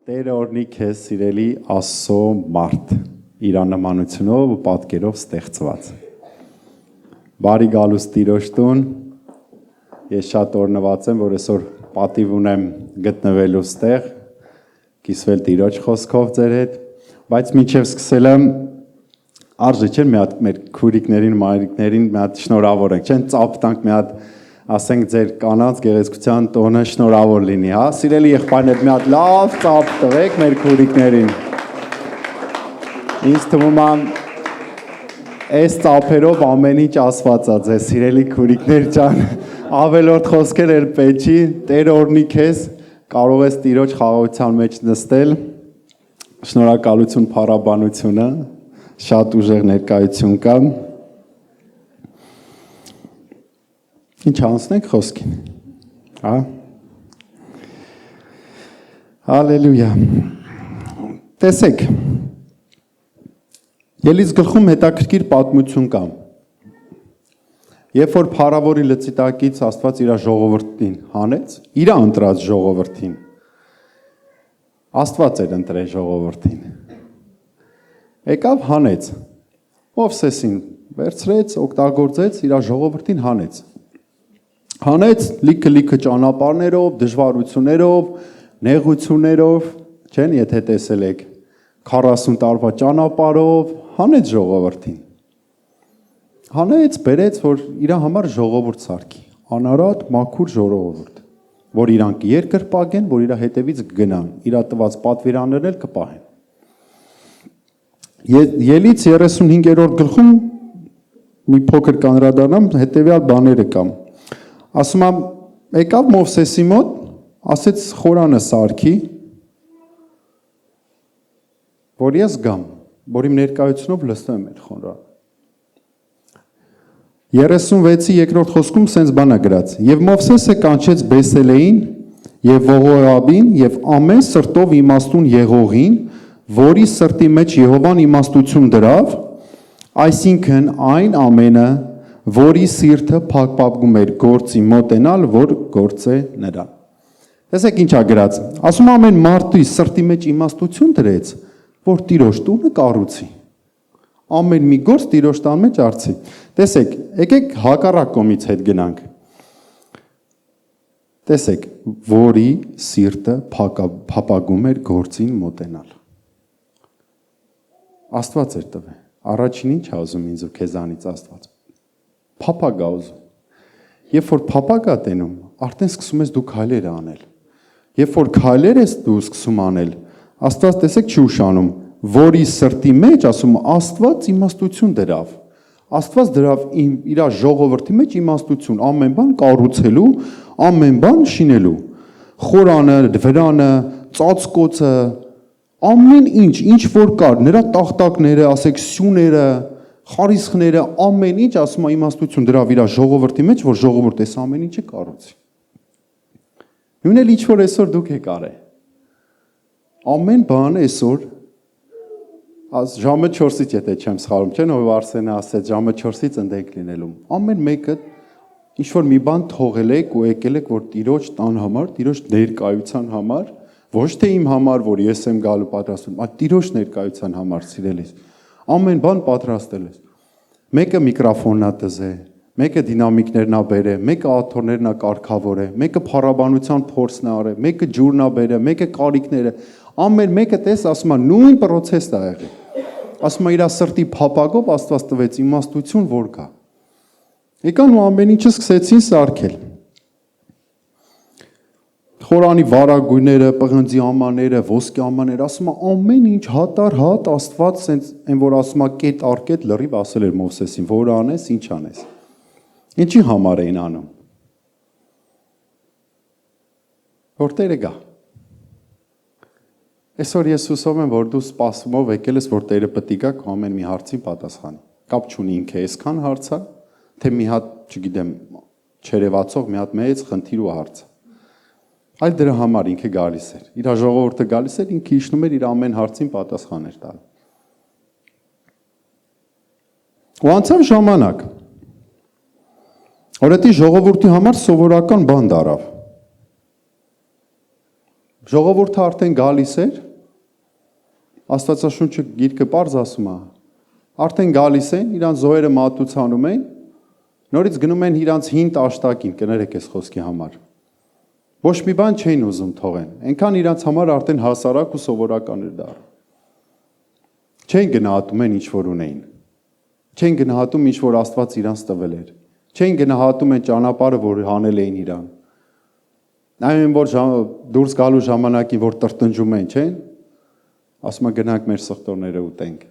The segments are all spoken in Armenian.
Տեր օրհնի քեզ սիրելի Աստծո մարդ, իր աննմանությունով ու պատկերով ստեղծված։ Բարի գալուստ Տիրոջ տուն, ես շատ օրհնված եմ, որ այսօր պատիվ ունեմ գտնվելու ստեղ, կիսվել Տիրոջ խոսքով ձեր հետ, բայց մինչև սկսել եմ արժի չէ մի հատ մեր քուրիկներին, մայրիկներին մի հատ շնորհավորենք, չեն ծափ տանք մի հատ ասենք ձեր կանանց գեղեցկության տոնը շնորհավոր լինի, հա, սիրելի եղբայրներ, մի հատ լավ ծափ տվեք մեր քուրիկներին։ Ինձ թվում է այս ծափերով ամեն ինչ ասված է ձեզ, սիրելի քուրիկներ ջան, ավելորդ խոսքեր էր պետք չի, Տեր օրհնի քեզ, կարող ես Տիրոջ խաղաղության մեջ նստել, շնորհակալություն փառաբանությունը, շատ ուժեղ ներկայություն կա։ Ինչ անցնենք խոսքին, հա, հալելույա, տեսեք, ելից գլխում հետաքրքիր պատմություն կա, երբ որ փարավորի լծիտակից Աստված իր ժողովրդին հանեց, իր ընտրած ժողովրդին, Աստված էր ընտրել ժողովրդին, եկավ հանեց, Մովսեսին վերցրեց, օգտագործեց, իր ժողովրդին հանեց լիքը ճանապարհներով, դժվարություններով, նեղություններով, չեն, եթե տեսել եք 40 տարվա ճանապարհով, հանեց ժողովրդին։ Հանեց, բերեց, որ իր համար ժողովուրդ սարքի, անարատ, մաքուր ժողովուրդ, որ իրանք երկրպագեն, որ իր հետևից գնան, իր տված պատվիրաններն էլ կպահեն։ Ելից 35-րդ գլխում մի փոքր կանրադառնամ, հետևյալ բաները կան։ Ասում եմ, եկավ Մովսեսի մոտ, ասեց խորանը սարքի, որ ես գամ, որ իմ ներկայությունով լսեմ այդ խորանը։ 36-ի երկրորդ խոսքում սենց բան է գրած. Եվ Մովսեսը կանչեց Բեսելեին եւ Ողորաբին եւ ամեն սրտով իմաստուն եղողին, որի սրտի մեջ Եհովան իմաստություն դրավ, այսինքն այն ամենը, որի սիրտը փակպապում էր գործի մոտենալ, որ գործե նրան։ Տեսեք ինչ ա գրած, ասում ամեն մարդու սրտի մեջ իմաստություն դրեց, որ Տիրոջ տունը կառուցի։ Ամեն մի գործ Տիրոջ տան մեջ արծի։ Տեսեք, եկեք հակառակ կողմից հետ գնանք։ Տեսեք, որի սիրտը փապագում էր գործին մոտենալ։ Աստված էր տվել։ Առաջին ինչ ա ուզում ինձ ու քեզանից Աստված։ Փապագ ա ուզում։ Երբ որ փապագ ա տենում, արդեն սկսում ես դու քայլեր անել։ Երբ որ քայլեր ես դու սկսում անել, Աստված տեսեք չի ուշանում, որի սրտի մեջ, ասում Աստված իմաստություն դրավ։ Աստված դրավ իր ժողովրդի մեջ իմաստություն, ամեն բան կառուցելու, ամեն բան շինելու։ Խորանը, վրանը, ծածկոցը, ամեն ինչ որ կար, նրա տախտակները, ասեք սյուները, խարիսխները, ամեն ինչ ասում է իմաստություն դրավ իր ժողովրդի մեջ, որ ժողովուրդ այս ամեն ինչը կառուցի։ Նույնն էլ ինչ որ այսօր դուք եք արել։ Ամեն բան այսօր ժամը 4-ից եթե չեմ սխալվում, չէ՞, ով Արսենը ասեց ժամը 4-ից ընդենք լինելու։ Ամեն մեկը ինչ որ մի բան թողել եք ու եկել եք, որ Տիրոջ տան համար, Տիրոջ ներկայության համար, ոչ թե իմ համար, որ ես եմ գալու պատրաստում, այլ Տիրոջ ներկայության համար, սիրելիս։ Ամեն բան պատրաստել ես։ Մեկը միկրոֆոնն ա տզե, մեկը դինամիկներն ա բերե, մեկը աթոռներն ա կարգավորե, մեկը փառաբանության փորձն ա արե, մեկը ջուրն ա բերե, մեկը կարիքները, ամեն մեկը տես ասում է նույն process-ն ա եղել։ Ասում է իր սրտի փապագով Աստված տվեց իմաստություն, որ կա։ Եկան ու ամեն ինչը սկսեցին սարքել։ Խորանի վարագույրները, պղնձի ամաները, ոսկե ամաները, ասում է ամեն ինչ հատ առ հատ Աստված սենց այն որ ասում է կետ առ կետ լրիվ ասել էր Մովսեսին, որ անես, ինչ անես։ Ինչի համար էին անում։ Որ Տերը գա։ Այսօր ես հուսով եմ, որ դու սպասումով եկել ես, որ Տերը պետք է գա քո ամեն մի հարցին պատասխանի։ Կապ չունի ինքը այսքան հարցա, թե մի հատ, չգիտեմ, չերևացող մի հատ մեծ խնդիր ու հարց։ Այլ դրա համար ինքը գալիս էր։ Իր ժողովուրդը գալիս էր, ինքը իջնում էր իր ամեն հարցին պատասխան էր տալու։ Ու անցավ ժամանակ։ Օրենքի ժողովրդի համար սովորական բան դարավ։ Ժողովուրդը արդեն գալիս էր, Աստվածաշունչը գիրքը պարզ ասում է, արդեն գալիս են, իրանց զոհերը մատուցանում են, նորից գնում են իրանց հին տաշտակին, կներեք այս խոսքի համար։ Ոչ մի բան չէին ուզում թողեն, այնքան իրանց համար արդեն հասարակ ու սովորական էր դառնում։ Չէին գնահատում են ինչ որ ունեին։ Չէին գնահատում ինչ որ Աստված իրանց տվել էր։ Չէին գնահատում են ճանապարհը, որ հանել էին իրան։ Նայում են, որ դուրս գալու ժամանակին, որ տրտնջում են, չէ՞, ասում են գնանք մեր սխտորները ուտենք։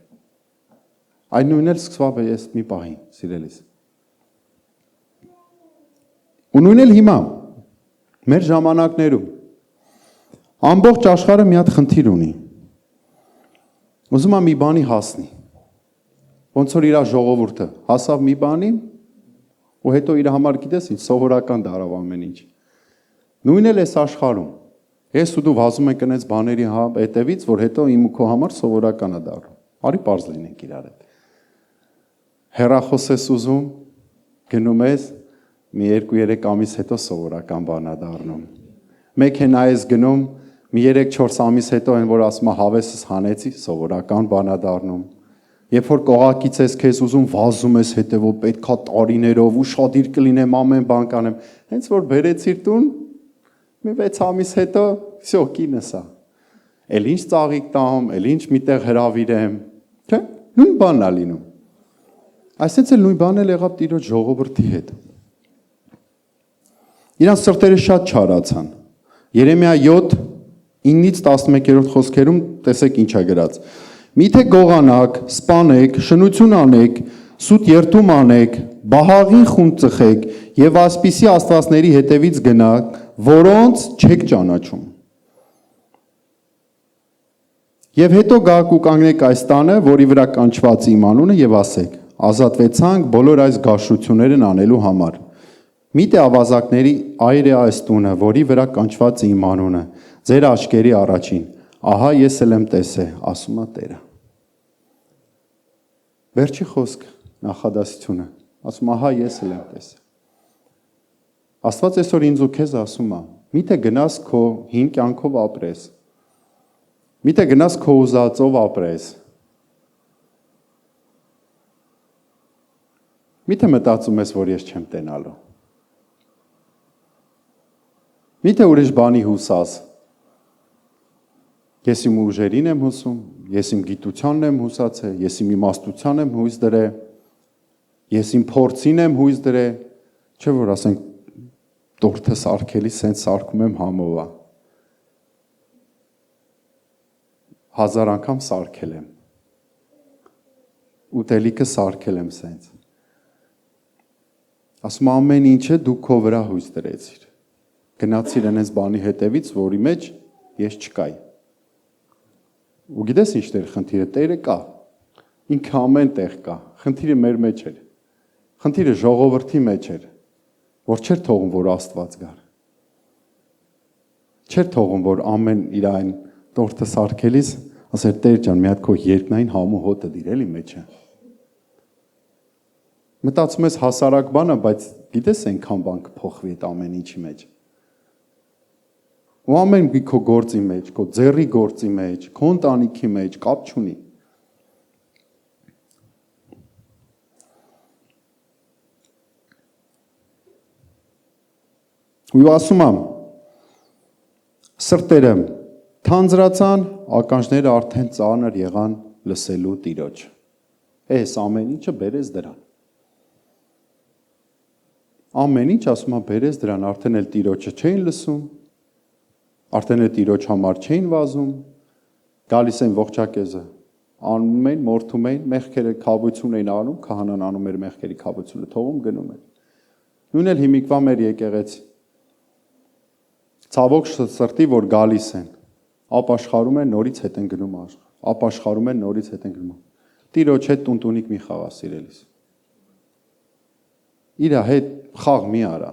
Այն նույնն էլ սկսավ է այս մի պահին, սիրելիս։ Ու նույնն էլ հիմա, մեր ժամանակներում, ամբողջ աշխարհը մի հատ խնդիր ունի։ Ուզում եմ մի բանի հասնի։ Ոնց որ իր ժողովուրդը հասավ մի բանի, ու հետո իր համար գիտես ինչ, սովորական դարավ ամեն ինչ։ Նույնն էլ էս աշխարհում։ Ես ու դու վազում ենք այնպես բաների հետևից, որ հետո իմ ու քո համար սովորական է դառնում։ Արի պարզ լինենք իրար հետ։ Հեռախոս ես ուզում, գնում ես, մի 2-3 ամիս հետո սովորական բան է դառնում։ Մեքենա ես գնում, մի 3-4 ամիս հետո այն որ ասում է հավեսս հանեցի, սովորական բան է դառնում։ Երբ որ կողակից ես քեզ ուզում, վազում ես հետևով, պետքա տարիներով ուշադիր կլինեմ, ամեն բան կանեմ։ Հենց որ բերեցիր տուն, մի 6 ամիս հետո, всё, կինս է։ Էլ ինչ ծաղիկ տամ, էլ ինչ միտեղ հրավիրեմ, չէ՞։ Նույն բանն է լինում։ Այսինքն նույն բանն էլ եղավ Տիրոջ ժողովրդի հետ։ Իրանց սրտերը շատ չարացան։ Երեմիա 7 9-ից 11-րդ խոսքերում տեսեք ինչ է գրած։ Միթե գողանաք, սպանեք, շնություն անեք, սուտ երթում անեք, բահաղին խունդ ծխեք եւ ասպիսի աստվածների հետևից գնաք, որոնց չեք ճանաչում։ Եվ հետո գաք ու կանգնեք այս տանը, որի վրա կանչված իմ անունը եւ ասեք. ազատվեցանք բոլոր այս գաշություններն անելու համար։ Միտե ավազակների այր է այս տունը, որի վրա կանչված է իմ անունը, ձեր աչքերի առաջին, ահա ես էլ եմ տեսե, ասում է Տերը։ Վերջի խոսք նախադասությունը, ասում ահա ես էլ եմ տեսե։ Աստված այսօր ինձ ու քեզ ասում է, միթե գնաս քո հին կյանքով ապրես, միթե գնաս քո ուզածով ապրես, միթե մտածում ես, որ ես չեմ տենալու, միթե ուրիշ բանի հուսաս, ես իմ ուժերին եմ հուսում, ես իմ գիտությանն եմ հուսացել, ես իմ իմաստության եմ հույս դրել, ես իմ փորձին եմ հույս դրել, չէ՞ որ ասենք տորթը սարքելի սենց սարքում եմ համովա, 1000 անգամ սարքել եմ, ուտելիքը սարքել եմ սենց, ասում ամեն ինչը դու քո վրա հույս դրեցիր, գնացիր այնպես բանի հետևից, որի մեջ ես չկայի, ու գիտես ինչ Տեր խնդիրը, Տերը կա, ինքը ամեն տեղ կա, խնդիրը մեր մեջ էր, խնդիրը ժողովրդի մեջ էր, որ չէր թողում, որ Աստված գար, չէր թողում, որ ամեն իր այն տորթը սարքելիս, ասեր Տեր ջան, մի հատ քո երկնային համու հոտը դիր էլի մեջը, մտածում ես հասարակ բանը, բայց գիտես այնքան բան կփոխվի այդ ամեն ինչի մեջ, ու ամեն քո գործի մեջ, քո ձեռի գործի մեջ, քո ընտանիքի մեջ, կապ չունի, ու ասում եմ, սրտերը թանձրացան, ականջները արդեն ծանր եղան լսելու Տիրոջ, այս ամեն ինչը բերեց դրան, ամեն ինչ ասում եմ բերեց դրան, արդեն էլ Տիրոջը չէին լսում, արդեն էլ Տիրոջ համար չէին վազում, գալիս են ողջակեզը, անում են, մորթում են, մեղքերը քավություն էին անում, քահանան անում էր մեղքերի քավությունը, թողում գնում էր, նույն էլ հիմիկվա մեր եկեղեցի, ցավոք սրտի, որ գալիս են, ապաշխարում են, նորից հետ են գնում աշխարհ, ապաշխարում են, նորից հետ են գնում, Տիրոջ հետ տունտունիկ մի խաղա սիրելիս, իրա հետ խաղ մի արա,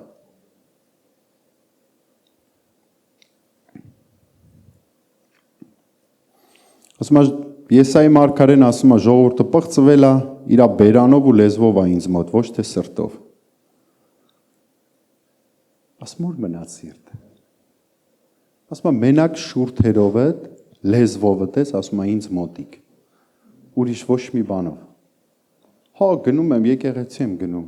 ասում է, Եսայի մարգարեն ասում է, ժողովուրդը պղծվել է, իրա բերանով ու լեզվով է ինձ մոտ, ոչ թե սրտով, ասում որ մնաց սիրտը, Ասում է մենակ շուրթերով է, լեզվով է, ասում է ինձ մոտիկ։ Ուրիշ ոչ մի բանով։ Հա, գնում եմ, եկեղեցի եմ գնում։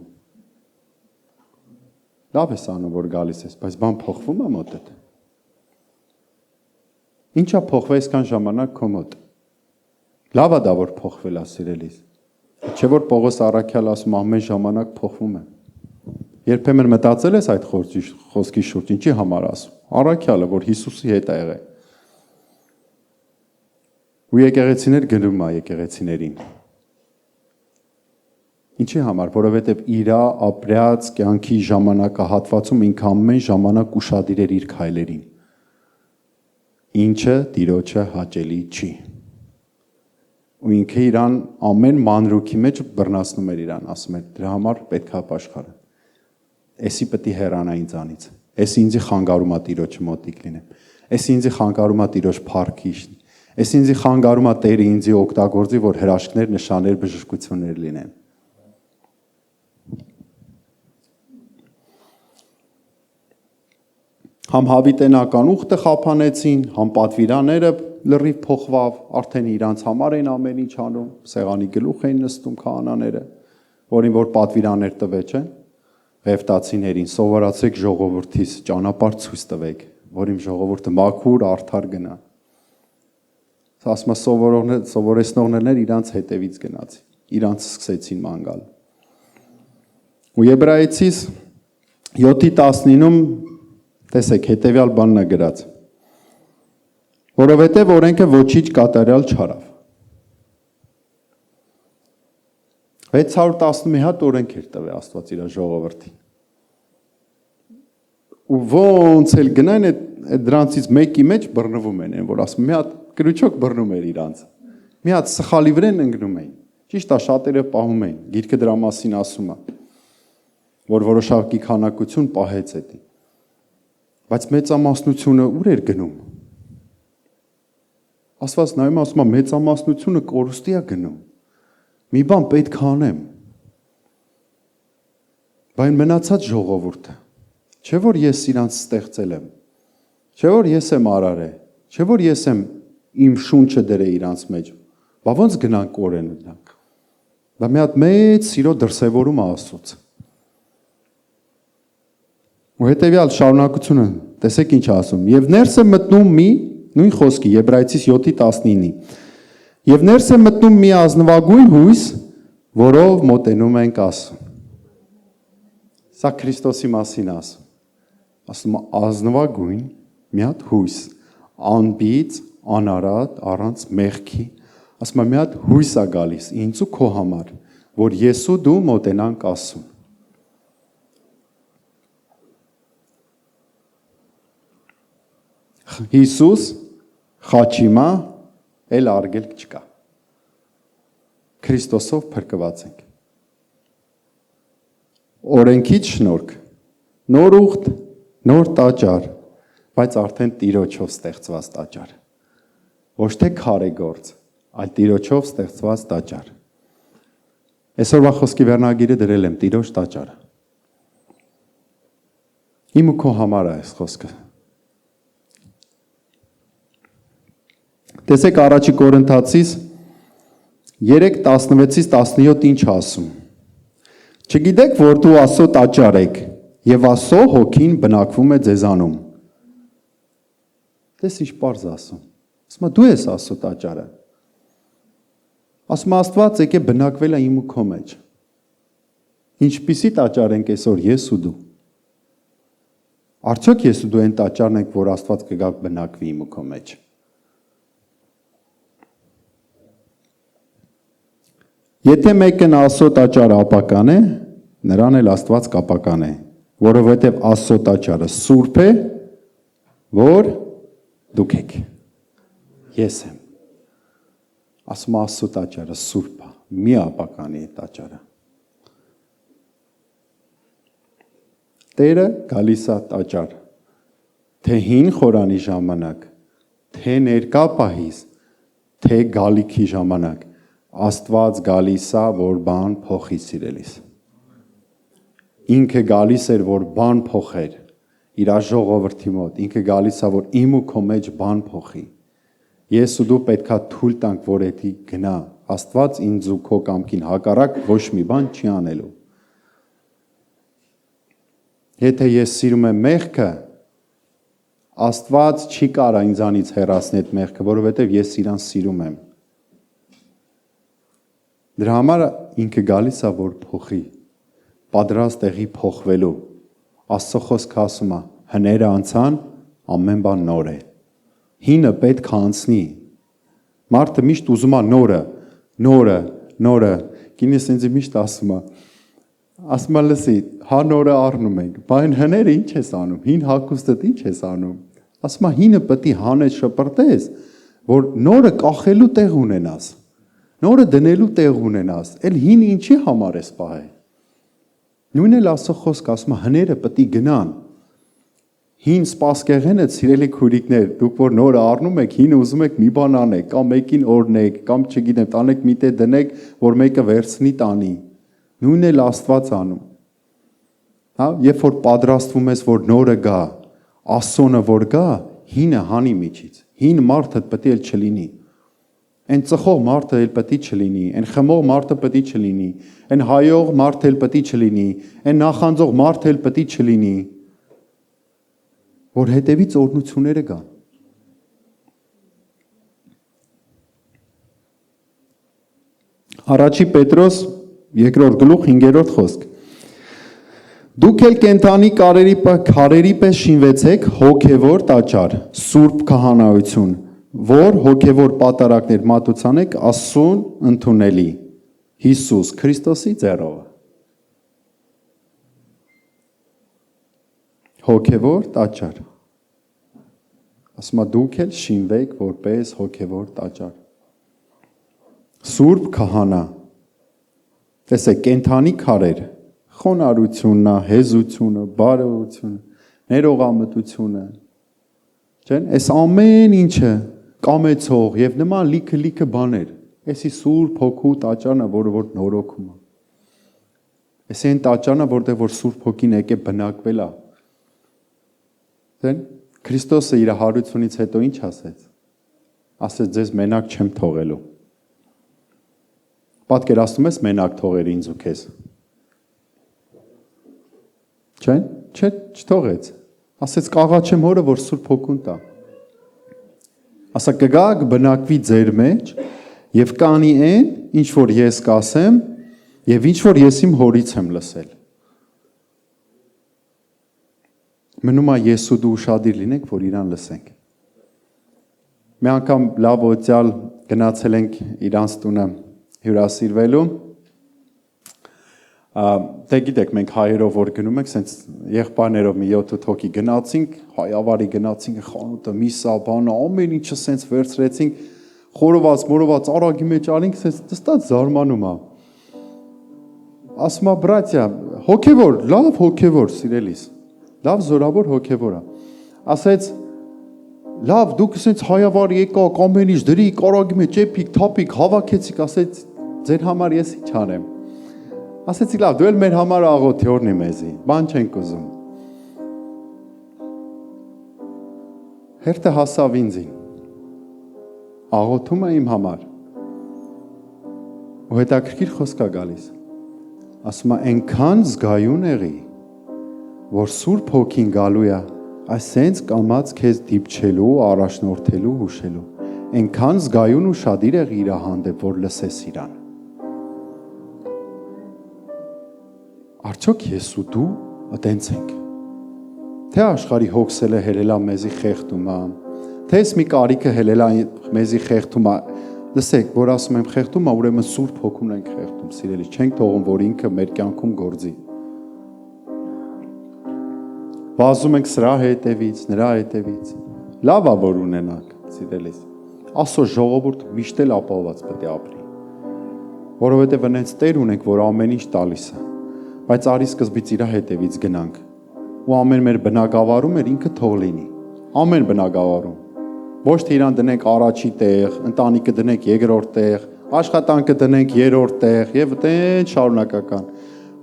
Լավ ես անում, որ գալիս ես, բայց բան փոխվում է մոտդ։ Ինչա փոխվել այսքան ժամանակ քո մոտ։ Լավ է դա, որ փոխվել է, սիրելիս։ Չէ՞ որ Պողոս առաքյալը ասում ամեն ժամանակ փոխվում է։ Երբեմն մտածել ես այդ խոսքի շուրջ, ինչի համար ասում։ Առաքյալը, որ Հիսուսի հետ է եղել։ Ու եկեղեցիներ գնում է եկեղեցիներին։ Ինչի համար, որովհետև իր ապրած կյանքի ժամանակահատվածում ինքը ամեն ժամանակ ուշադիր էր իր քայլերին։ Ինչը Տիրոջը հաճելի չի։ Ու ինքը իրան ամեն մանրուքի մեջ բռնացնում էր իրան, ասում էր, դրա համար պետք է ապաշխարը։ Էսի պետք է հեռանա ինձանից։ Էսի ինձի խանգարում է Տիրոջը մոտիկ լինեմ։ Էսի ինձի խանգարում է Տիրոջ փառքի։ Էսի ինձի խանգարում է Տերը ինձի օգտագործի, որ հրաշքներ, նշաններ, բժշկություններ լինեն։ Համ հավիտենական ուխտը խափանեցին, համ պատվիրաները լրիվ փոխվավ, արդեն իրանց համար են ամեն ինչ անում, սեղանի գլուխ էին նստում քահանաները, որին որ պատվիրաններ տվեց, չէ՞։ Ղևտացիներին սովորացեք ժողովրդից ճանապարհ ցույց տվեք, որ իմ ժողովուրդը մաքուր, արդար գնա։ Ասում է սովորեցնողներն իրանց հետևից գնացին, իրանց սկսեցին ման գալ։ Ու Եբրայեցիս 7:19-ում տեսեք, հետևյալ բանն է գրած. որովհետև օրենքը ոչինչ կատարյալ չարավ։ 611 հատ օրենք էր տվել Աստված իր ժողովրդին։ Ու ոնց էլ գնան այդ դրանցից մեկի մեջ բռնվում են, որ ասում մի հատ կրուչոք բռնում էր իրանց։ Մի հատ սխալի վրա ընկնում էին։ Ճիշտ է, շատերը պահում էին։ Գիրքը դրա մասին ասում է, որ որոշակի քանակություն պահեց էդի։ Բայց մեծամասնությունը ուր էր գնում։ Աստված նայում ասում է մեծամասնությունը կորուստի է գնում։ Մի բան պետք է անեմ։ Բայց մնացած ժողովուրդը, չէ որ ես իրանց ստեղծել եմ, չէ որ ես եմ արարել, չէ որ ես եմ իմ շունչը դրել իրանց մեջ, բա ոնց գնան կորեն նրանք։ Դա մի հատ մեծ սիրո դրսևորում է Աստծոց։ Ու հետևյալ շարունակությունը, տեսեք ինչ ասում։ Եվ ներս է մտնում մի, նույն խոսքի, Եբրայեցիս 7:19-ի։ Եվ ներս է մտնում մի ազնվագույն հույս, որով մոտենում ենք ասում։ Սա Քրիստոսի մասին ասում։ Ասում է ազնվագույն մի հատ հույս, անբիծ, անարատ, առանց մեղքի։ Ասում է մի հատ հույս է գալիս ինձ ու քո համար, որ ես ու դու մոտենանք ասում։ Հիսուս խաչիմա էլ արգել չկա։ Քրիստոսով փրկված ենք։ Օրենքից շնորհք, նոր ուխտ, նոր տաճար, բայց արդեն Տիրոջով ստեղծված տաճար։ Ոչ թե քարե գործ, այլ Տիրոջով ստեղծված տաճար։ Այսօրվա խոսքի վերնագիրը դրել եմ Տիրոջ տաճարը։ Իմ ու քո համար է այս խոսքը։ Տեսեք առաջի Կորինթացիս 3:16-17 ինչ ասում։ Չգիտեք, որ դու Աստծո տաճար եք, եւ Աստծո հոգին բնակվում է ձեզանում։ Տես ինչ պարզ ասում։ Ասում է դու ես Աստծո տաճարը։ Ասում է Աստված եկե բնակվել է իմ ու քո մեջ։ Ինչպիսի տաճար ենք այսօր ես ու դու։ Արդյոք ես ու դու այն տաճարն ենք, որ Աստված կգա բնակվի իմ ու քո մեջ։ Եթե մեկն Աստծո տաճարը ապական է, նրան էլ Աստված կապական է, որովհետև Աստծո տաճարը սուրբ է, որ դուք եք։ Ես եմ։ Ասում Աստծո տաճարը սուրբ է, մի ապականի է տաճարը։ Տերը գալիս է տաճար, թե հին խորանի ժամանակ, թե ներկա պահից, թե գալիքի ժամանակ, Աստված գալիս է, որ բան փոխի սիրելիս։ Ինքը գալիս էր, որ բան փոխեր։ իր ժողովրդի մոտ, ինքը գալիս է, որ իմ ու քո մեջ բան փոխի։ Ես ու դու պետքա թույլ տանք, որ էդի գնա։ Աստված ինձ ու քո կամքին հակառակ ոչ մի բան չի անելու։ Եթե ես սիրում եմ մեղքը, Աստված չի կարա ինձանից հեռացնել այդ մեղքը, որովհետև ես իրան սիրում եմ։ Դրա համար ինքը գալիս է, որ փոխի, պատրաստ եղի փոխվելու։ Աստծո խոսքը ասում է, հները անցան, ամեն բան նոր է։ Հինը պետք է անցնի։ Մարդը միշտ ուզում է նորը։ Կինս ինձ միշտ ասում է, լսի, հա նորը առնում ենք, բայց հները ինչ ես անում, հին հագուստը ինչ ես անում։ Ասում է, հինը պետք է հանես շպրտես, որ նորը կախելու տեղ ունենաս, նորը դնելու տեղ ունենաս, էլ հինը ինչի համար ես պահել։ Նույնն էլ Աստծո խոսքը ասում է, հները պետք է գնան։ Հին սպասկեղենը, սիրելի քույրիկներ, դուք որ նորը առնում եք, հինը ուզում եք մի բան անեք, կամ մեկին օրնեք, կամ չգիտեմ, տանեք մի տեղ դնեք, որ մեկը վերցնի տանի։ Նույնն էլ Աստված անում։ Հա, երբ որ պատրաստվում ես, որ նորը գա, Աստծոնը որ գա, հինը հանի միջից։ Հին մարդը պետք է չլինի։ Այն ծխող մարդը էլ պետք է չլինի, այն խմող մարդը պետք է չլինի, այն հայող մարդը էլ պետք է չլինի, այն նախանձող մարդը էլ պետք է չլինի, որ հետևից օրհնությունները գան։ Առաջի Պետրոս 2-րդ գլուխ 5-րդ խոսք։ Դուք էլ կենթանի քարերի պես շինվեցեք հոգևոր տաճար, սուրբ քահանայություն, որ հոգևոր պատարակներ մատուցանեք Աստծուն ընդունելի, Հիսուս Քրիստոսի ձեռով։ Հոգևոր տաճար։ Ասում է դուք էլ շինվեք որպես հոգևոր տաճար։ Սուրբ քահանա։ Տեսեք, կենթանի քարեր, խոնարհությունն, հեզությունը, բարողությունը, ներողամտությունը, չեն, այս ամեն ինչը կամեցող եւ նման լիքը բաներ, այսի Սուրբ Հոգու տաճարն է, որ նորոգում է։ Այս այն տաճարն է, որտեղ որ Սուրբ Հոգին եկե բնակվել է։ Դեն Քրիստոսը իր հարությունից հետո ինչ ասեց։ Ասեց ձեզ մենակ չեմ թողելու։ Պատկերացնում ես մենակ թողեր ինձ ու քեզ։ Չեն, չթողեց։ Ասեց կաղաչեմ հորը, որ Սուրբ Հոգուն տա։ Ասա կգաք բնակվի ձեր մեջ եւ կանի այն, ինչ որ ես կասեմ եւ ինչ որ ես իմ հորից եմ լսել։ Մնում է ես ու դու ուշադիր լինենք, որ իրան լսենք։ Մի անգամ լավ օծյալ գնացել ենք իրանց տունը հյուրասիրվելու։ Դե գիտեք, մենք հայերով որ գնում ենք, սենց եղբայրներով մի 7-8 հոգի գնացինք, հայավարի գնացինք, խանութը, միսա, բանը, ամեն ինչը սենց վերցրեցինք, խորոված, արագի մեջ արինք, սենց դստած զարմանում է։ Ասում է, բրատյա, հոգևոր, լավ հոգևոր, սիրելիս, լավ զորավոր հոգևոր է։ Ասեց, լավ, դուք սենց հայավար եկաք, ամեն ինչ դրիք, արագի մեջ էփիք, թափիք, հավաքեցիք, ասեց, ձեր համար ես ինչ անեմ։ Ասեցի լավ, դու էլ մեր համար աղոթի օրնի մեզի, բան չենք ուզում։ Հերթը հասավ ինձին, աղոթում է իմ համար, ու հետաքրքիր խոսք է գալիս, ասում է այնքան զգայուն եղի, որ Սուրբ Հոգին գալու է, այսենց կամած քեզ դիպչելու, առաջնորդելու, հուշելու, այնքան զգայուն ու շադիր եղի իր հանդեպ, որ լսես իրան։ Արդյոք ես ու դու այդենց ենք։ Թե աշխարհի հոգսելը հելելա մեզի խեղդում է, թե ես մի կարիքը հելելա մեզի խեղդում է։ Լսեք, որ ասում եմ խեղդում է, ուրեմն Սուրբ Հոգուն ենք խեղդում, սիրելի, չենք թողում, որ ինքը մեր կյանքում գործի։ Վազում ենք սրա հետևից, նրա հետևից։ Լավ է որ ունենանք, սիրելիս։ Աստծո ժողովուրդ միշտ էլ ապահովված պետք է ապրի։ Որովհետև այնց Տեր ունենք, որ ամեն ինչ տալիս է։ Բայց արի սկզբից իր հետևից գնանք։ Ու ամեն մեր բնակավարում էր ինքը թող լինի։ Ամեն բնակավարում։ Ոչ թե իրան դնենք առաջի տեղ, ընտանիքը դնենք երկրորդ տեղ, աշխատանքը դնենք երրորդ տեղ եւ այդեն շարունակական։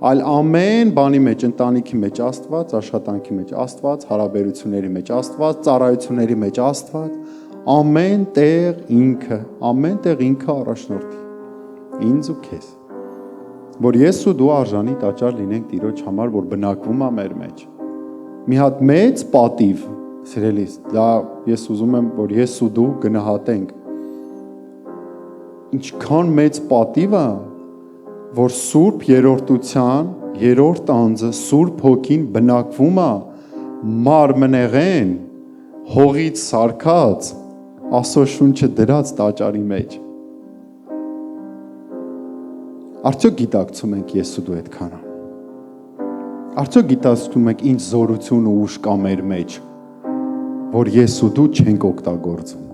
այլ ամեն բանի մեջ, ընտանիքի մեջ Աստված, աշխատանքի մեջ Աստված, հարաբերությունների մեջ Աստված, ծառայությունների մեջ Աստված, ամեն տեղ ինքը առաջնորդի։ Ինձ ու քեզ։ Որ ես ու դու արժանի տաճար լինենք Տիրոջ համար, որ բնակվում է մեր մեջ։ Մի հատ մեծ պատիվ, սիրելիս, դա ես ուզում եմ, որ ես ու դու գնահատենք։ Ինչքան մեծ պատիվ է, որ Սուրբ Երրորդության երրորդ անձը Սուրբ Հոգին բնակվում է մարմնեղեն հողից սարքած Աստծո շունչը դրած տաճարի մեջ։ Արդյոք գիտակցում ենք ես ու դու այդքան։ Արդյոք գիտակցում ենք ինչ զորություն ու ուժ կա մեր մեջ, որ ես ու դու չենք օգտագործում։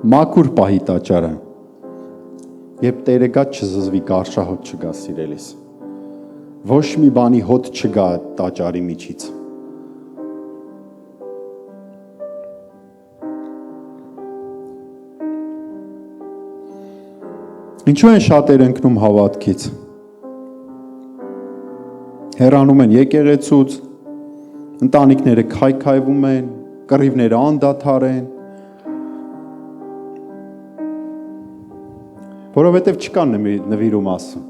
Մաքուր պահի տաճարը, երբ Տերը գա չզզվի, կարշահոտ չգա, սիրելիս։ Ոչ մի բանի հոտ չգա տաճարի միջից։ Ինչու են շատեր ընկնում հավատքից։ Հեռանում են եկեղեցուց, ընտանիքները քայքայվում են, կռիվները անդադար են, որովհետև չկա նվիրում ասում։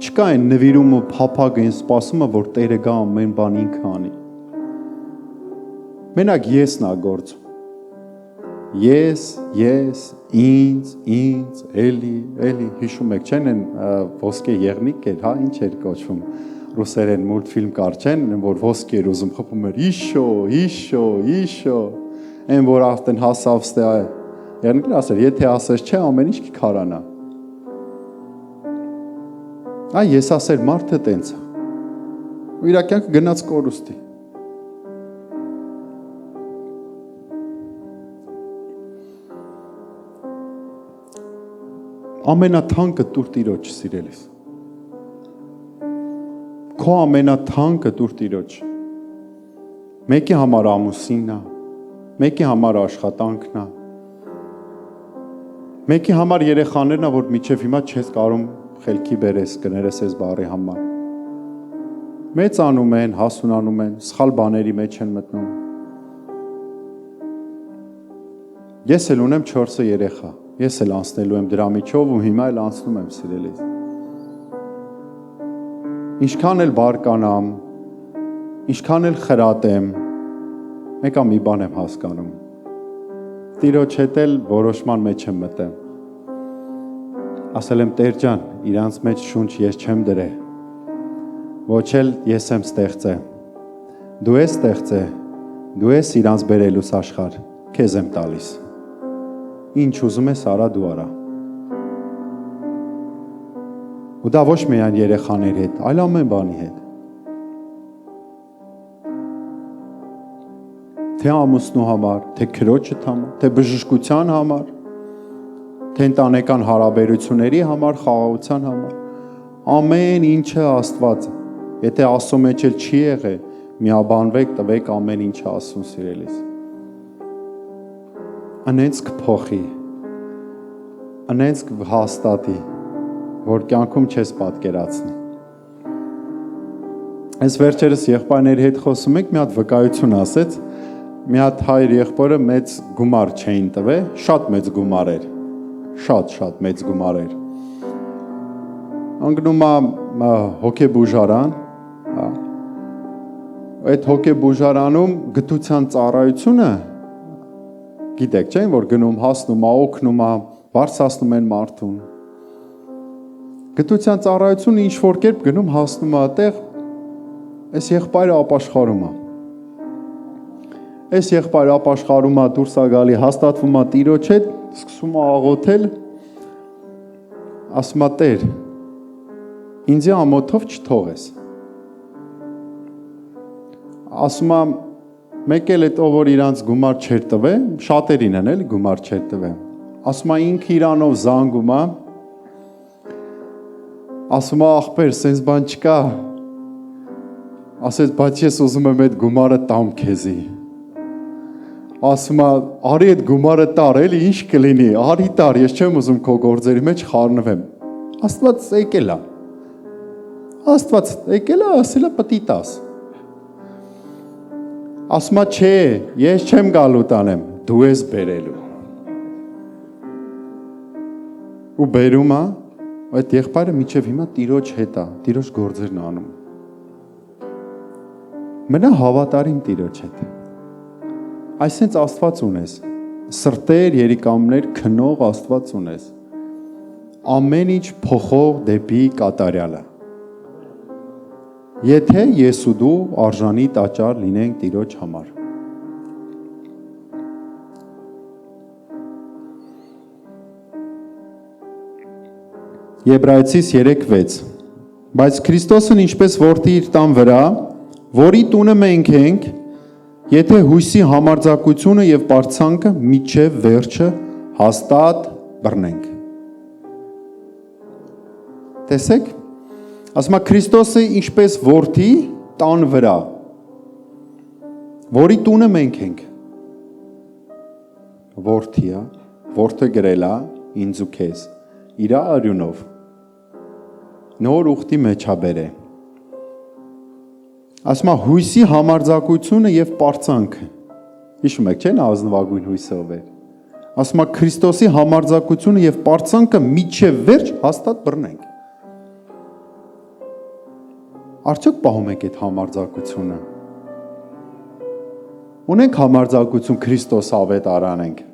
Չկա այն նվիրումը, փափագը, այն սպասումը, որ Տերը գա ամեն բան ինքը անի։ Մենակ եսն ա գործում։ Ես, ինձ, էլի, հիշում եք, չեն են ոսկե եղնիկ էր, հա, ինչ էր կոչվում, ռուսերեն մուլտֆիլմ կար, չեն, որ ոսկե էր ուզում, խփում էր, իշո, են որ արդեն հասավ ստե եղնիկն ասեր, եթե ասես չէ, ամեն ինչ կքարանա։ Ես ասեր, մարդը տենց է, ու իր կյանքը գնաց կորուստի։ Ամենաթանկը տուր Տիրոջ, սիրելիս։ Քո ամենաթանկը տուր Տիրոջ։ Մեկի համար ամուսինն է, մեկի համար աշխատանքն է, մեկի համար երեխաներն է, որ մինչև հիմա չես կարող խելքի բերես, կներես ես բարի համար։ Մեծանում են, հասունանում են, սխալ բաների մեջ են մտնում։ Ես էլ ունեմ 4 երեխա, ես էլ անցնելու եմ դրա միջով ու հիմա էլ անցնում եմ, սիրելիս։ Ինչքան էլ բարկանամ, ինչքան էլ խրատեմ, մեկա մի բան եմ հասկանում։ Տիրոջ հետ էլ որոշման մեջ եմ մտեմ։ Ասել եմ Տեր ջան, իրանց մեջ շունչ ես չեմ դրե։ Ոչ էլ ես եմ ստեղծե։ Դու ես ստեղծե, դու ես իրանց բերելուս աշխարհ, քեզ եմ տալիս։ Ինչ ուզում ես արա դու արա։ Ու դա ոչ միայն երեխաների հետ, այլ ամեն բանի հետ։ Թե ամուսնու համար, թե քրոջդ համար, թե բժշկության համար, թե ընտանեկան հարաբերությունների համար, խաղաղության համար, ամեն ինչը Աստված է։ Եթե Աստծո մեջ էլ չի եղել, միաբանվեք, տվեք ամեն ինչը Աստծուն, սիրելիս։ Անենց կփոխի, անենց կհաստատի, որ կյանքում չես պատկերացնի։ Այս վերջերս եղբայրների հետ խոսում ենք, մի հատ վկայություն ասեց, մի հատ հայր եղբորը մեծ գումար չէին տվել, շատ մեծ գումար էր, շատ մեծ գումար էր։ Անգնում է հոգեբուժարան, այդ հոգեբուժարանում գտության ծառայությունը, գիտեք չէ՞, որ գնում, հասնում, օգնում, բարձրացնում են մարդուն։ Գտության ծառայությունը ինչ որ կերպ գնում, հասնում է այդտեղ, այս եղբայրը ապաշխարում է։ Այս եղբայրը ապաշխարում է, դուրս է գալի, հաստատվում է Տիրոջ հետ, սկսում է աղոթել, ասում է Տեր, ինձի ամոթով չթողես։ Ասում է, մեկ էլ այդ ով որ իրանց գումար չեր տվել, շատերին են էլի գումար չեր տվել։ Ասում է ինքը իրանով զանգում է, ասում է ախպեր, սենց բան չկա։ Ասեց, բայց ես ուզում եմ այդ գումարը տամ քեզի։ ասում է, արի այդ գումարը տար, էլի ինչ կլինի, արի տար, ես չեմ ուզում քո գործերի մեջ խառնվեմ։ Աստված եկել է։ Աստված եկել է, ասել է պիտի տաս։ Ասում է, չէ, ես չեմ գալու տանեմ, դու ես բերելու։ Ու բերում է, այդ եղբայրը մինչև հիմա տիրոջ հետ է, տիրոջ գործերն անում։ Մնա հավատարիմ տիրոջ հետ։ Այսինքն Աստված ունես, սրտեր, երիկամներ քնող Աստված ունես։ Ամեն ինչ փոխող դեպի կատարյալը։ Եթե ես ու դու արժանի տաճար լինենք տիրոջ համար։ Եբրայեցիս 3:6 Բայց Քրիստոսն ինչպես որդի իր տան վրա, որի տունը մենք ենք, եթե հույսի համարձակությունը եւ պարծանքը միջև վերջը հաստատ բռնենք։ Տեսեք, ասում է Քրիստոսը ինչպես որդի տան վրա, որի տունը մենք ենք։ Որդիա, որդը գրել է ինձ ու քեզ, իր արյունով։ Նոր ուխտի մեջ է բերե։ Ասում է հույսի համարձակությունը եւ պարծանքը։ Հիշում եք, չէ՞, ազնվագույն հույսով է։ Ասում է Քրիստոսի համարձակությունը եւ պարծանքը միջև վերջ հաստատ բռնենք։ Արդյոք պահում եք այդ համարձակությունը։ Ունենք համարձակություն Քրիստոս ավետ արանենք։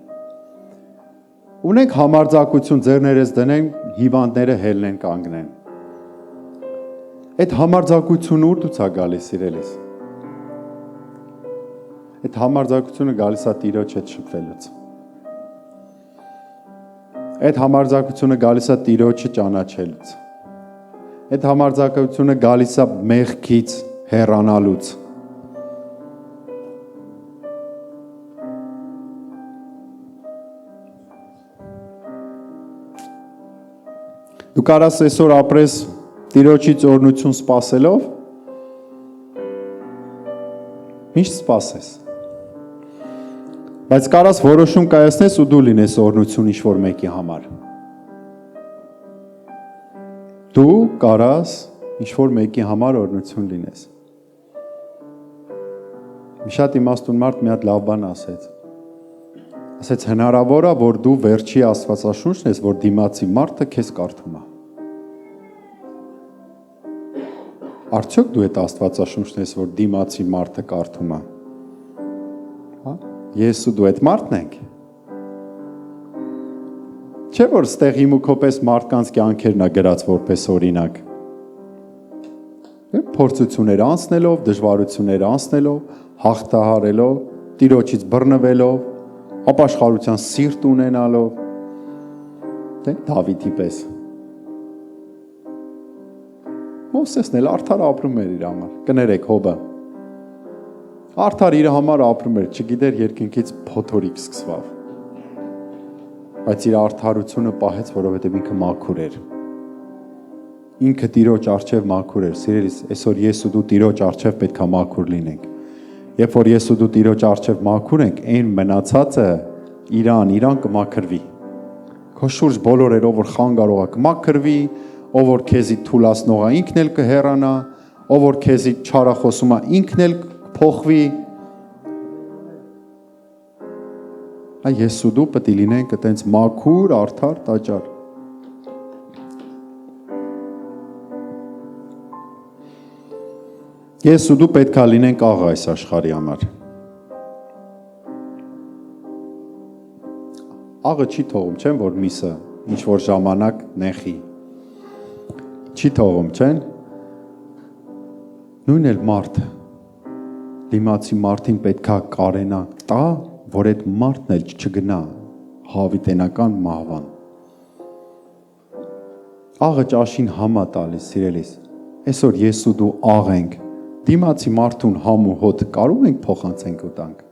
Ունենք համարձակություն ձեռներս դնենք, հիվանդները հելնեն կանգնեն։ Այդ համարձակությունը ուր է գալիս իրելիս։ Այդ համարձակությունը գալիս է Տիրոջ հետ շփվելուց։ Այդ համարձակությունը գալիս է Տիրոջը ճանաչելուց։ Այդ համարձակությունը գալիս է մեղքից հեռանալուց։ Դու կարաս այսօր ապրես Տիրոջից օրհնություն սպասելով, միշտ սպասես։ Բայց կարաս որոշում կայացնես ու դու լինես օրհնություն ինչ-որ մեկի համար։ Դու կարաս ինչ-որ մեկի համար օրհնություն լինես։ Մի շատ իմաստուն մարդ մի հատ լավ բան ասեց։ Ասեց հնարավոր է, որ դու վերջի Աստվածաշունչն ես, որ դիմացի մարդը քեզ կարդում է։ Արդյոք դու այդ Աստվածաշունչն ես, որ դիմացի մարդը կարդում է։ Հա? Ես ու դու այդ մարդն ենք։ Չէ՞ որ ստեղ իմ ու քոպես մարդկանց կյանքերն է գրած որպես օրինակ։ Փորձություններ անցնելով, դժվարություններ անցնելով, հաղթահարելով, Տիրոջից բռնվելով, ապաշխարության սիրտ ունենալով, Դավիթի պես։ Մովսեսն էլ արդար ապրում էր իր համար, կներեք Հոբը։ Արդար իր համար ապրում էր, չգիտեր երկնքից փոթորիկ սկսվավ։ Բայց իր արդարությունը պահեց, որովհետև ինքը մաքուր էր։ Ինքը Տիրոջ առջև մաքուր էր։ Սիրելիս, այսօր ես ու դու Տիրոջ առջև պետք է մաքուր լինենք։ Երբ որ ես ու դու Տիրոջ առջև մաքուր ենք, այն մնացածը իրան կմաքրվի։ Քո շուրջ բոլորերով որ խանգարողա կմաքրվի, ով որ քեզի թուլացնող է ինքն էլ կհեռանա, ով որ քեզի չարախոսում է ինքն էլ կփոխվի։ Ես ու դու պետք է լինենք այտենց մաքուր, արդար տաճար։ Ես ու դու պետք է լինենք աղ այս աշխարհի համար։ Աղը չի թողում, չեն որ միսը ինչ որ ժամանակ նեխի։ Չի թողում, չեն։ Նույն էլ մարդը դիմացի մարդին պետքա կարենա տա, որ այդ մարդն էլ չգնա հավիտենական մահվան։ Աղը ճաշին համա տալիս, սիրելիս։ Այսօր ես ու դու աղ ենք, դիմացի մարդուն համ ու հոտ կարող ենք փոխանցենք ու տանք։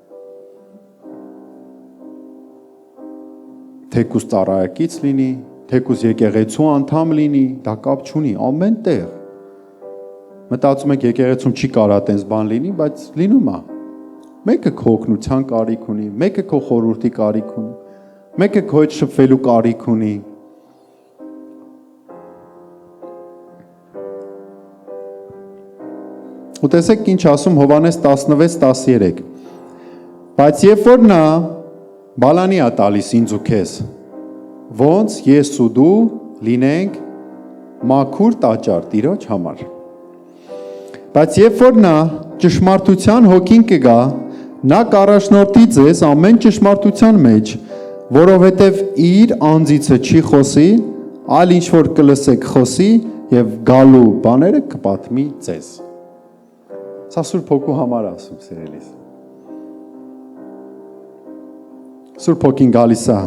Թեկուզ ծառայակից լինի, թեկուզ եկեղեցու անդամ լինի, դա կապ չունի, ամեն տեղ։ Մտածում եք եկեղեցում չի կարա տենց բան լինի, բայց լինում է։ Մեկը քո օգնության կարիք ունի, մեկը քո խորհրդի կարիք ունի, մեկը քո հետ շփվելու կարիք ունի։ Ու տեսեք ինչ ասում Հովհաննես 16:13։ Բայց երբ որ նա բալանի է տալիս ինձ ու քեզ, ոնց ես ու դու լինենք մաքուր տաճար Տիրոջ համար։ Բայց երբ որ նա ճշմարտության հոգին կգա, նա կառաջնորդի ձեզ ամեն ճշմարտության մեջ, որովհետև իր անձիցը չի խոսի, այլ ինչ որ կլսեք խոսի եւ գալու բաները կպատմի ձեզ։ Սա Սուրբ Հոգու համար ասում, սիրելիս։ Սուրբ Հոգին գալիս է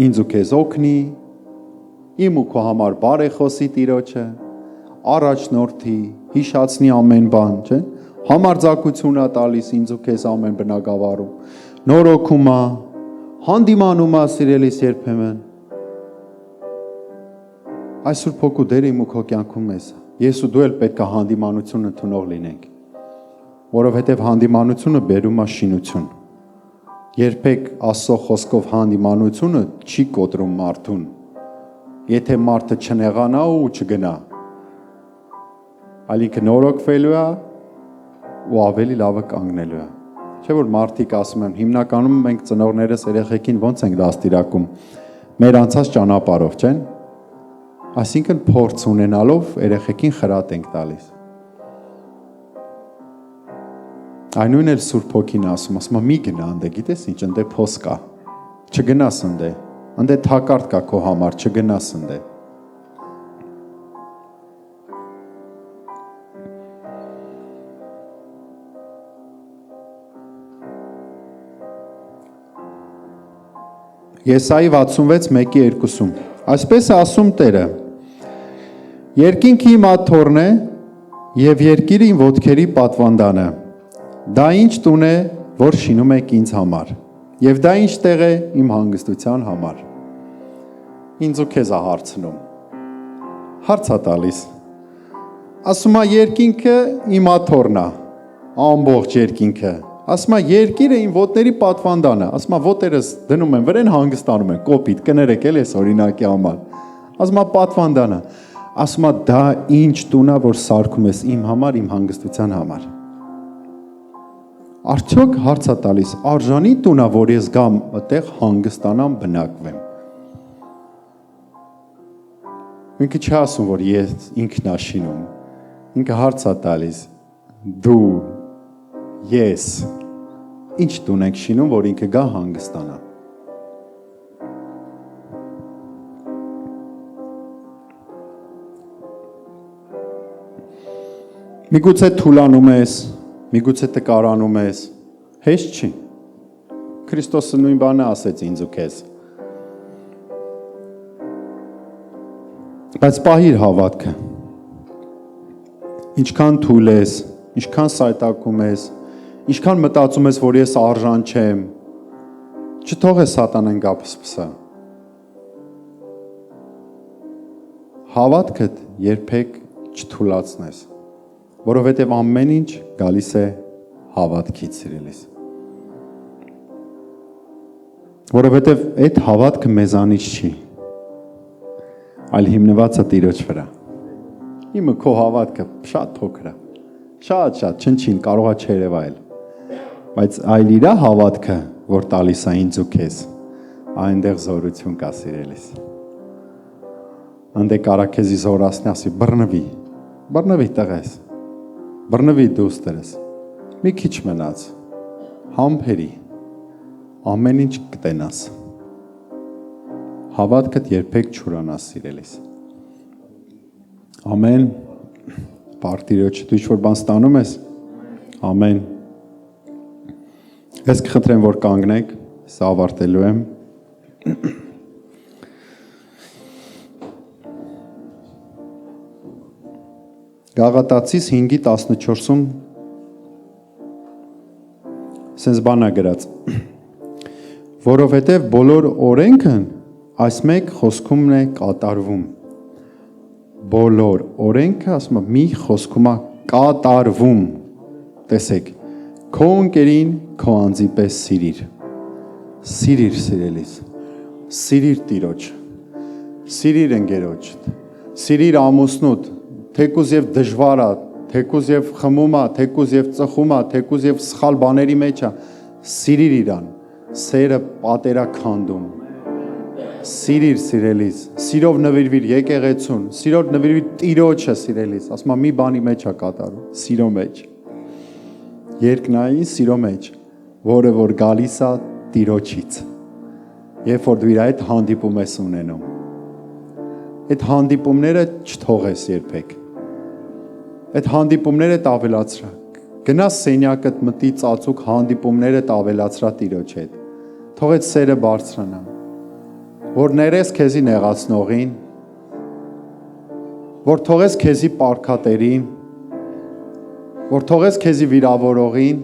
ինձ ու քեզ օգնի, իմ ու քո համար բարեխոսի Տիրոջը, առաջնորդի, հիշացնի ամեն բան, չէ՞։ Համարձակություն է տալիս ինձ ու քեզ ամեն բնակավարում, նորոգում է, հանդիմանում է սիրելիս երբեմն։ Այս Սուրբ Հոգու դերը իմ ու քո կյանքում է։ Ես ու դու էլ պետք է հանդիմանություն ընդունող լինենք, որովհետև հանդիմանությունը բերում է շինություն։ Երբեք Աստծո խոսքով հանդիմանությունը չի կոտրում մարդուն, եթե մարդը չնեղանա ու չգնա, այլ ինքը նորոգվելու է ու ավելի լավը կանգնելու է։ Չէ՞ որ մարդիկ ասում են, հիմնականում մենք ծնողներս երեխեքին ոնց ենք դաստիարակում, մեր անցած ճանապարհով, չէ՞։ Այսինքն փորձ ունենալով երեխեքին խրատ ենք տալիս։ Այնույն էլ Սուրբ Հոգին ասում է մի գնա անդե, գիտես ինչ, անդե փոս կա, չգնաս անդե, անդե թակարդ կա քո համար, չգնաս անդե։ Եսայի 66:1-2 Այսպես է ասում Տերը. Երկինքը իմ աթոռն է եւ երկիրը իմ ոտքերի պատվանդանը։ Դա ինչ տուն է, որ շինում եք ինձ համար, եւ դա ինչ տեղ է իմ հանգստության համար։ Ինձ ու քեզ է հարցնում։ Հարց է տալիս։ Ասում է երկինքը իմ աթոռն է, ամբողջ երկինքը։ Ասում է երկիրը իմ ոտների պատվանդանը, ասում է ոտերս դնում են վրան հանգստանում են, կոպիտ կներեք էլ էս օրինակի համար։ Ասում է պատվանդանը, ասում է դա ինչ տուն է, որ սարքում ես իմ համար, իմ հանգստության համար։ Արդյոք հարց է տալիս, արժանի տուն է, որ ես գամ այդտեղ հանգստանամ, բնակվեմ։ Ինքը չի ասում, որ ես ինքն է շինում։ Ինքը հարց է տալիս, դու ես ինչ տուն եք շինում, որ ինքը գա հանգստանա։ Միգուցե թուլանում ես, միգուցե տկարանում ես, հեշտ չի։ Քրիստոսը նույն բանը ասեց ինձ ու քեզ։ Բայց պահիր հավատքը։ Ինչքան թույլ ես, ինչքան սայտակում ես, ինչքան մտածում ես, որ ես արժան չեմ, չթողես սատանան գապսպսա։ Հավատքդ երբեք չթուլացնես, որովհետև ամեն ինչ գալիս է հավատքից, սիրելիս։ Որովհետև այդ հավատքը մեզանից չի, այլ հիմնված է Տիրոջ վրա։ Իմը քո հավատքը շատ փոքր է, շատ չնչին կարող է չերևայել, բայց այլ իր հավատքը, որ տալիս է ինձ ու քեզ, այնտեղ զորություն կա, սիրելիս։ Անդե կարա քեզի զորացնի, ասի բռնվի տղես, բռնվի դուստերս, մի քիչ մնաց, համբերի, ամեն ինչ կտենաս, հավատքդ երբեք չուրանաս, սիրելիս։ Ամեն, Տիրոջ, դու ինչ-որ բան ստանում ես, ամեն։ Ես կխնդրեմ, որ կանգնեք, սա ավարտելու եմ։ Գաղատացիս 5:14-ում սենց բան է գրած, որովհետև բոլոր օրենքն այս մեկ խոսքումն է կատարվում։ Բոլոր օրենքը, ասում է, մի խոսքում է կատարվում, տեսեք, Քո ընկերին քո անձի պես սիրիր։ Սիրիր սիրելիս։ Սիրիր Տիրոջ։ Սիրիր ընկերոջդ։ Սիրիր ամուսնուդ, թեկուզ եւ դժվար է, թեկուզ եւ խմում է, թեկուզ եւ ծխում է, թեկուզ եւ սխալ բաների մեջ է, սիրիր իրան։ Սերը պատերա քանդում։ Սիրիր սիրելիս, սիրով նվիրվիր եկեղեցուն, սիրով նվիրվիր Տիրոջը սիրելիս, ասում եմ մի բանի մեջ է կատարում, սիրո մեջ։ Երկնային սիրո մեջ, որը որ գալիս է Տիրոջից։ Երբ որ դու իր այդ հանդիպում ես ունենում, այդ հանդիպումները չթողես երբեք։ Այդ հանդիպումները ավելացրա։ Գնա սենյակդ մտի ծածուկ հանդիպումները ավելացրա Տիրոջ հետ։ Թող այդ սերը բարձրանա։ Որ ներես քեզի նեղացնողին, որ թողես քեզի պարքատերին, որ թողես քեզի վիրավորողին,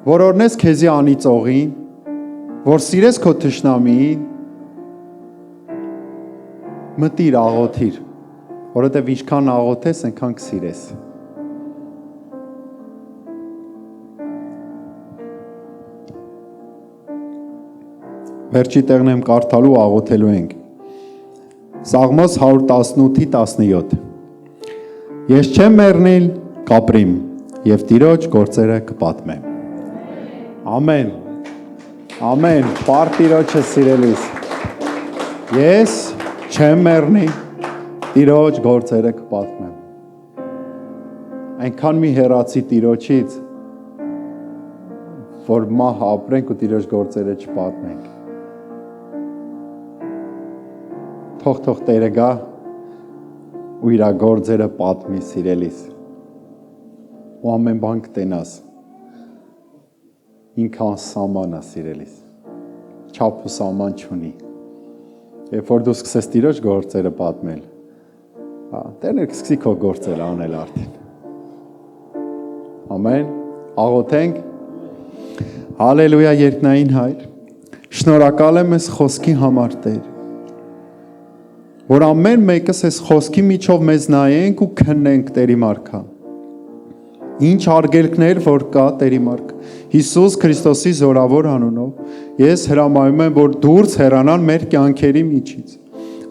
որ օրնես քեզի անիծողին, որ սիրես քո թշնամիին, մտիր աղոթիր, որովհետև ինչքան աղոթես, այնքան կսիրես։ Վերջի տեղն եմ կարդալու աղոթելու ենք։ Սաղմոս 118:17 Ես չեմ մեռնիլ, կապրիմ, և Տիրոջ գործերը կպատմեմ։ Ամեն, ամեն, պար Տիրոջը սիրելիս։ Ես չեմ մեռնի, Տիրոջ գործերը կպատմեմ։ Այնքան մի հեռացի Տիրոջից, որ մահ ապրենք ու Տիրոջ գործերը չպատմենք։ Թող Տերը գա ու իր գործերը պատմի սիրելիս։ Ու ամեն բան կտենաս։ Ինքը անսահման է սիրելիս։ Չափ ու սահման չունի։ Երբ որ դու սկսես Տիրոջ գործերը պատմել, Տերն էլ կսկսի քո գործերը անել արդեն։ Ամեն, աղոթենք։ Հալելույա երկնային Հայր։ Շնորհակալ եմ այս խոսքի համար, Տեր, որ ամեն մեկս այս խոսքի միջով մեզ նայենք ու քննենք Տերի մարքա։ Ինչ արգելքներ որ կա Տերի մարք, Հիսուս Քրիստոսի զորավոր անունով, ես հրամայում եմ, որ դուրս հեռանան մեր կյանքերի միջից։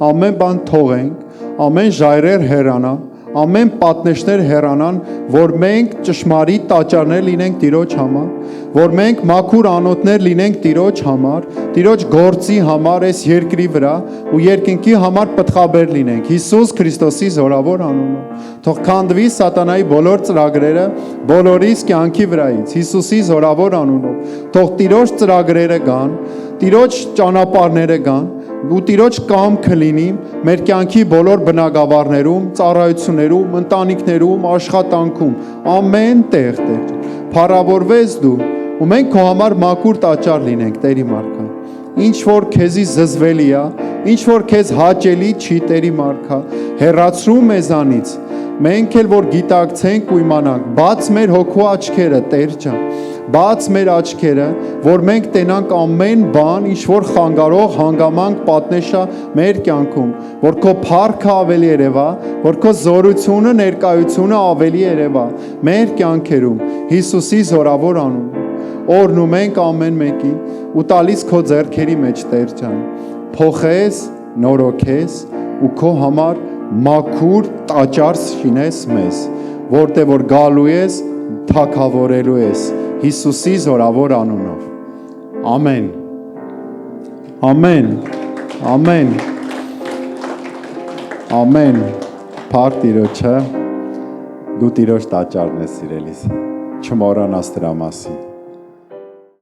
Ամեն բան թողենք, ամեն ժայռեր հեռանան, ամեն պատնեշներ հեռանան, որ մենք ճշմարիտ տաճարներ լինենք Տիրոջ համար, որ մենք մաքուր անոթներ լինենք Տիրոջ համար, Տիրոջ գործի համար այս երկրի վրա ու երկնքի համար պտղաբեր լինենք Հիսուս Քրիստոսի զորավոր անունով։ Թող քանդվի սատանայի բոլոր ծրագրերը բոլորիս կյանքի վրայից Հիսուսի զորավոր անունով։ Թող Տիրոջ ծրագրերը գան, Տիրոջ ճանապարհները գան, ու Տիրոջ կամքը լինի մեր կյանքի բոլոր բնակավարներում, ծառայություններում, ընտանիքներում, աշխատանքում, ամեն տեղ, Տեր, փառավորվես դու, ու մենք քո համար մաքուր տաճար լինենք, Տերի մարքա։ Ինչ որ քեզի զզվելի է, ինչ որ քեզ հաճելի չի, Տերի մարքա, հեռացրու մեզանից։ Մենք էլ որ գիտակցենք ու իմանանք, բաց մեր հոգու աչքերը, Տեր ջան, բաց մեր աչքերը, որ մենք տենանք ամեն բան, ինչ որ խանգարող, հանգամանք պատնեշա մեր կյանքում, որ քո փառքը ավելի երևա, որ քո զորությունը, ներկայությունը ավելի երևա մեր կյանքերում, Հիսուսի զորավոր անունով։ Օրհնում ենք ամեն մեկին ու տալիս քո ձեռքերի մեջ, Տեր ջան, փոխես, նորոգես ու քո համար մաքուր տաճար շինես մեզ, որտեղ որ գալու ես, թագավորելու ես Հիսուսի զորավոր անունով։ Ամեն։ Ամեն։ Ամեն։ Ամեն։ Փառք Տիրոջը, դու Տիրոջ տաճարն ես սիրելիս։ Չմոռանաս դրա մասին։